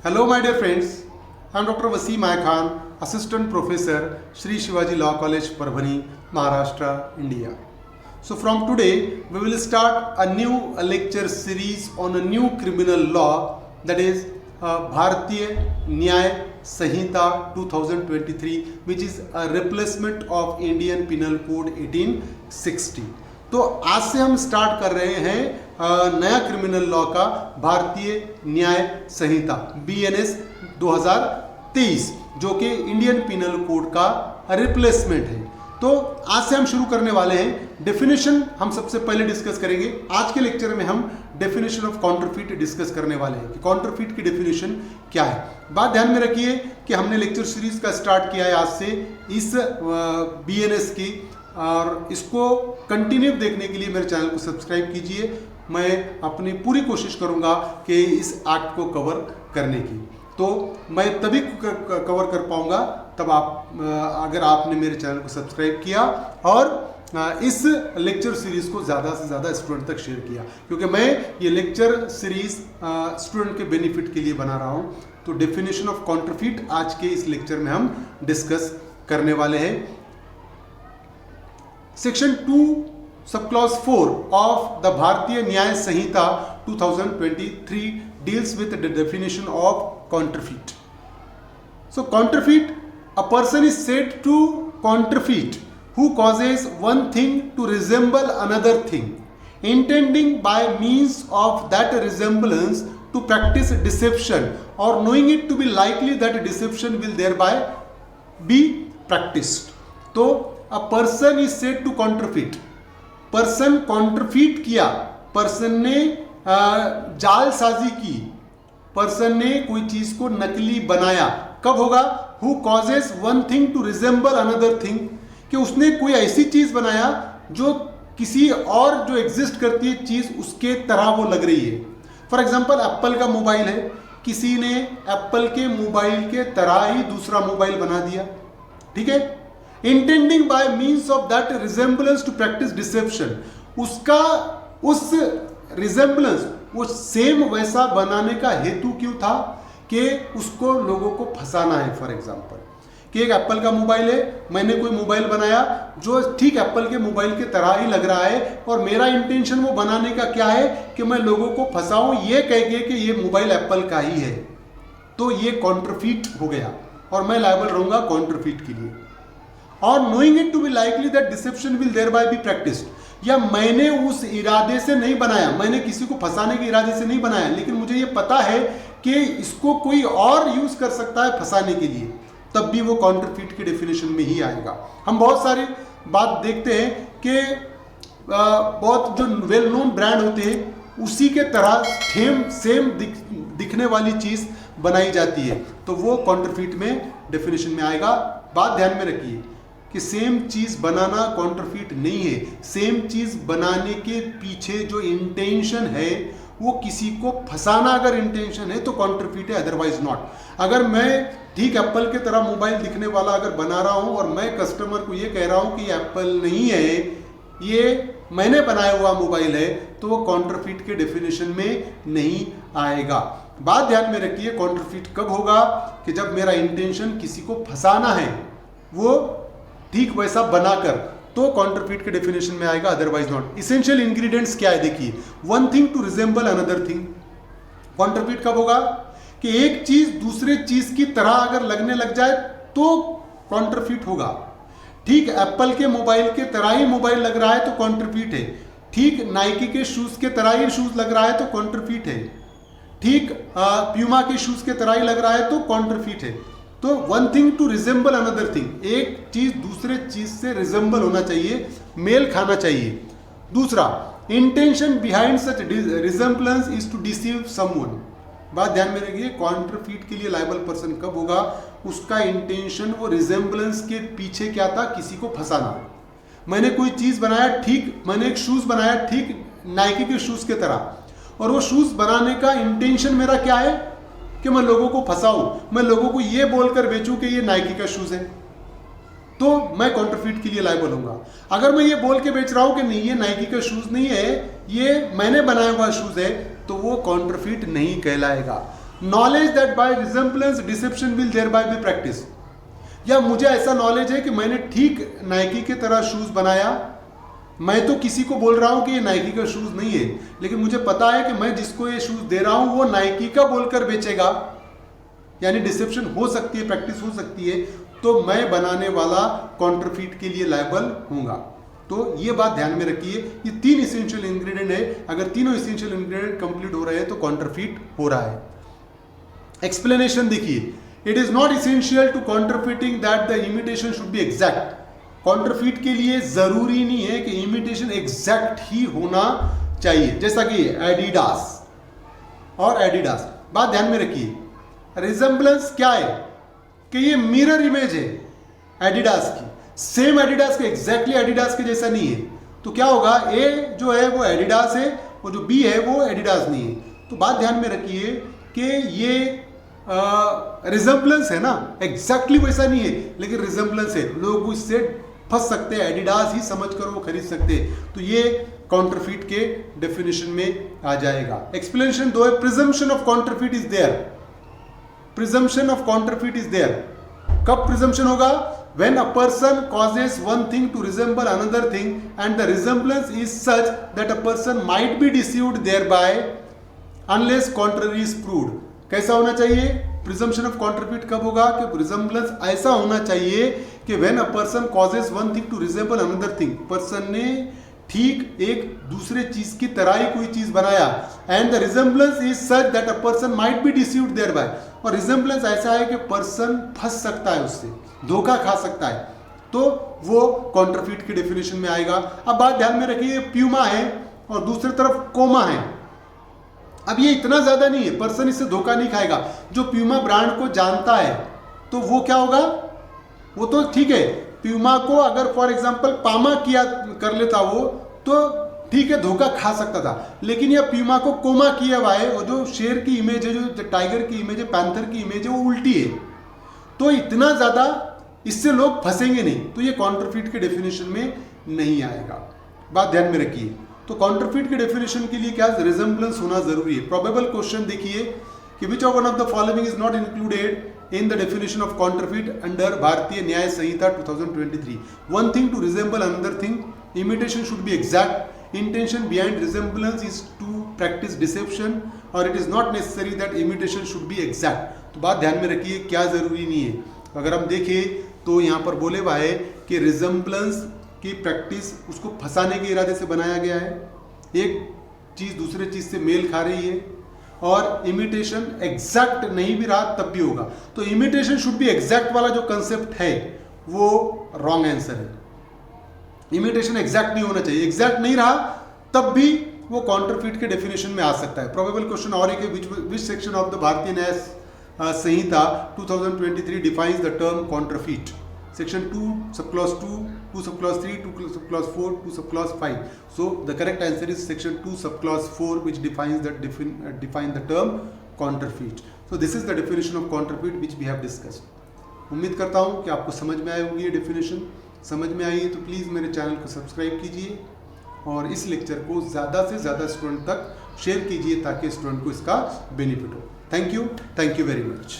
Hello my dear friends, I am Dr. Wasim I Khan, Assistant Professor, Shri Shivaji Law College, Parbhani, Maharashtra, India. So from today, we will start a new lecture series on a new criminal law, that is Bharatiya Nyaya Sanhita 2023, which is a replacement of Indian Penal Code 1860. तो आज से हम start कर रहे हैं नया criminal law का भारतीय न्याय संहिता BNS 2023, जो कि इंडियन पिनल कोड का रिप्लेसमेंट है। तो आज से हम शुरू करने वाले हैं। डेफिनेशन हम सबसे पहले डिस्कस करेंगे। आज के लेक्चर में हम डेफिनेशन ऑफ काउंटरफीट डिस्कस करने वाले हैं कि काउंटरफीट की डेफिनेशन क्या है। बात ध्यान में रखिए कि हमने लेक्चर सीरीज का स्टार्ट किया है आज से इस BNS की, और इसको कंटिन्यू देखने के लिए मेरे चैनल को सब्सक्राइब कीजिए। मैं अपनी पूरी कोशिश करूंगा कि इस एक्ट को कवर करने की, तो मैं तभी कवर कर पाऊंगा तब आप अगर आपने मेरे चैनल को सब्सक्राइब किया और इस लेक्चर सीरीज को ज़्यादा से ज़्यादा स्टूडेंट तक शेयर किया, क्योंकि मैं ये लेक्चर सीरीज स्टूडेंट के बेनिफिट के लिए बना रहा हूँ। तो डेफिनेशन ऑफ काउंटरफीट आज के इस लेक्चर में हम डिस्कस करने वाले हैं। Section 2 subclause 4 of the Bharatiya Nyaya Sanhita 2023 deals with the definition of counterfeit. So counterfeit, a person is said to counterfeit who causes one thing to resemble another thing, intending by means of that resemblance to practice deception or knowing it to be likely that deception will thereby be practiced. तो A person is said to counterfeit. Person counterfeit किया, person ने जालसाजी की, person ने कोई चीज को नकली बनाया। कब होगा? Who causes one thing to resemble another thing, कि उसने कोई ऐसी चीज बनाया जो किसी और जो एग्जिस्ट करती है चीज उसके तरह वो लग रही है। फॉर एग्जाम्पल एप्पल का मोबाइल है, किसी ने एप्पल के मोबाइल के तरह ही दूसरा मोबाइल बना दिया, ठीक है। Intending by means of that resemblance to practice deception, उसका उस resemblance, वो सेम वैसा बनाने का हेतु क्यों था कि उसको लोगों को फंसाना है। फॉर एग्जाम्पल कि एक एप्पल का मोबाइल है, मैंने कोई मोबाइल बनाया जो ठीक एप्पल के मोबाइल के तरह ही लग रहा है, और मेरा इंटेंशन वो बनाने का क्या है कि मैं लोगों को फंसाऊं ये कह के कि ये मोबाइल एप्पल का ही है। तो ये काउंटरफीट हो गया और मैं लायबल रहूंगा काउंटरफीट के लिए। और knowing it to be likely that deception will thereby be practised, या मैंने उस इरादे से नहीं बनाया, मैंने किसी को फंसाने के इरादे से नहीं बनाया, लेकिन मुझे ये पता है कि इसको कोई और यूज कर सकता है फंसाने के लिए, तब भी वो काउंटरफीट की डेफिनेशन में ही आएगा। हम बहुत सारी बात देखते हैं कि बहुत जो वेल नोन ब्रांड होते हैं उसी के तरह सेम दिखने वाली चीज बनाई जाती है, तो वो काउंटरफीट में डेफिनेशन में आएगा। बात ध्यान में रखिए कि सेम चीज बनाना काउंटरफीट नहीं है। सेम चीज बनाने के पीछे जो इंटेंशन है वो किसी को फंसाना अगर इंटेंशन है तो काउंटरफीट है, अदरवाइज नॉट। अगर मैं ठीक एप्पल के तरह मोबाइल दिखने वाला अगर बना रहा हूं और मैं कस्टमर को ये कह रहा हूं कि ये एप्पल नहीं है, ये मैंने बनाया हुआ मोबाइल है, तो वो काउंटरफीट के डेफिनेशन में नहीं आएगा। बात ध्यान में रखिए, काउंटरफीट कब होगा कि जब मेरा इंटेंशन किसी को फंसाना है, वो ठीक वैसा बनाकर, तो काउंटरफीट के डेफिनेशन में आएगा, अदरवाइज नॉट। इसेंशियल इंग्रेडिएंट्स क्या है देखिए, one thing to resemble another thing. Counterfeit कब होगा कि एक चीज दूसरे चीज की तरह अगर लगने लग जाए तो काउंटरफीट होगा। ठीक एप्पल के मोबाइल के तरह ही मोबाइल लग रहा है तो काउंटरफीट है, ठीक नाइकी के शूज के तरह ही शूज लग रहा है तो काउंटरफीट है, ठीक प्यूमा के शूज के तरह ही लग रहा है तो काउंटरफीट है। तो one thing to resemble another thing, एक चीज दूसरे चीज से रिजेंबल होना चाहिए, मेल खाना चाहिए। दूसरा, intention behind such resemblance is to deceive someone. बात ध्यान में रखिए, काउंटरफीट के लिए लायबल पर्सन कब होगा? उसका इंटेंशन वो रिजेंबलेंस के पीछे क्या था, किसी को फंसाना। मैंने कोई चीज बनाया, ठीक मैंने एक शूज बनाया ठीक नाइकी के शूज के तरह, और वो शूज बनाने का इंटेंशन मेरा क्या है कि मैं लोगों को फंसाऊं, मैं लोगों को ये बोलकर बेचूं कि ये नाइकी का शूज है, तो मैं काउंटरफीट के लिए लायबल होऊंगा। अगर मैं ये बोल के बेच रहा हूं कि नहीं ये नाइकी का शूज नहीं है, ये मैंने बनाया हुआ शूज है, तो वो काउंटरफीट नहीं कहलाएगा। Knowledge that by resemblance deception will there by be practice, या मुझे ऐसा नॉलेज है कि मैंने ठीक नाइकी की तरह शूज बनाया, मैं तो किसी को बोल रहा हूं कि ये नाइकी का शूज नहीं है, लेकिन मुझे पता है कि मैं जिसको ये शूज दे रहा हूं वो नाइकी का बोलकर बेचेगा, यानी डिसेप्शन हो सकती है, प्रैक्टिस हो सकती है, तो मैं बनाने वाला कॉन्ट्रफीट के लिए लायबल होऊंगा। तो ये बात ध्यान में रखिए, ये 3 इसेंशियल इंग्रेडिएंट है, अगर तीनों इसेंशियल इंग्रेडिएंट कंप्लीट हो रहे हैं तो कॉन्ट्रफीट हो रहा है। एक्सप्लेनेशन देखिए, it is not essential to counterfeiting that the imitation should be exact. Counterfeit के लिए जरूरी नहीं है कि इमिटेशन एग्जैक्ट ही होना चाहिए, जैसा कि एडिडास और एडिडास। बात ध्यान में रखिए, रिजेम्बलेंस क्या है कि ये मिरर इमेज है एडिडास की, सेम एडिडास के, एग्जैक्टली एडिडास के जैसा नहीं है। तो क्या होगा, ए जो है वो एडिडास है और जो बी है वो एडिडास नहीं है। तो बात ध्यान में रखिए कि ये रिजेम्बलेंस है ना, एग्जैक्टली वैसा नहीं है लेकिन रिजेम्बलेंस है, लोग इससे फंस सकते हैं, एडिडास ही समझकर वो खरीद सकते हैं। तो ये काउंटरफीट के डेफिनेशन में आ जाएगा। एक्सप्लेनेशन 2 है, presumption of counterfeit is there. Presumption of counterfeit is there. कब प्रिजम्पशन होगा? when a person causes one thing to resemble another thing and the resemblance is such that a person might be deceived thereby unless contrary is proved। कैसा होना चाहिए presumption of कॉन्ट्रफीट? कब होगा कि resemblance ऐसा होना चाहिए कि when a person causes one thing to resemble another thing, person ने ठीक एक दूसरे चीज की तरह ही कोई चीज बनाया, and the resemblance is such that a person might be deceived thereby, और रिजेम्बलेंस ऐसा है कि पर्सन फंस सकता है, उससे धोखा खा सकता है, तो वो कॉन्ट्रफीट की डेफिनेशन में आएगा। अब बात ध्यान में रखिए, प्यूमा है और दूसरी तरफ कोमा है। अब ये इतना ज्यादा नहीं है, पर्सन इससे धोखा नहीं खाएगा। जो प्यूमा ब्रांड को जानता है तो वो क्या होगा, वो तो ठीक है, प्यूमा को अगर फॉर एग्जांपल पामा किया कर लेता वो तो ठीक है, धोखा खा सकता था, लेकिन यह प्यूमा को कोमा किया हुआ है और जो शेर की इमेज है, जो टाइगर की इमेज है, पैंथर की इमेज है, वो उल्टी है, तो इतना ज्यादा इससे लोग फंसेंगे नहीं, तो ये कॉन्ट्रफीट के डेफिनेशन में नहीं आएगा। बात ध्यान में रखिए। तो कॉन्ट्रफीट के डेफिनेशन के लिए क्या रिजेम्बलेंस होना जरूरी है। प्रोबेबल क्वेश्चन देखिए कि which of one of the following is not included in the definition of counterfeit under Bharatiya Nyaya Sanhita 2023। One thing to resemble another thing, imitation should be exact, intention behind resemblance is to practice deception, और it is not necessary that imitation should be exact. तो बात ध्यान में रखिए, क्या जरूरी नहीं है। अगर हम देखें तो यहाँ पर बोले हुआ है कि रिजेम्बलेंस की प्रैक्टिस उसको फंसाने के इरादे से बनाया गया है, एक चीज दूसरे चीज से मेल खा रही है, और इमिटेशन एग्जैक्ट नहीं भी रहा तब भी होगा। तो इमिटेशन शुड बी एग्जैक्ट वाला जो कंसेप्ट है वो रॉन्ग आंसर है। इमिटेशन एग्जैक्ट नहीं होना चाहिए, एग्जैक्ट नहीं रहा तब भी वो काउंटरफीट के डेफिनेशन में आ सकता है। प्रोबेबल क्वेश्चन और एक, विच सेक्शन ऑफ द भारतीय Nyaya Sanhita 2023 defines the term counterfeit? Section 2 subclause 2, 2 subclause 3, 2 subclause 4, 2 subclause 5. So the correct answer is section 2 subclause 4, which defines the term counterfeit. So this is the definition of counterfeit which we have discussed. उम्मीद करता हूँ कि आपको समझ में आई होगी ये definition. समझ में आई है तो प्लीज़ मेरे चैनल को सब्सक्राइब कीजिए और इस लेक्चर को ज़्यादा से ज़्यादा स्टूडेंट तक शेयर कीजिए ताकि स्टूडेंट को इसका बेनिफिट हो। Thank you very much.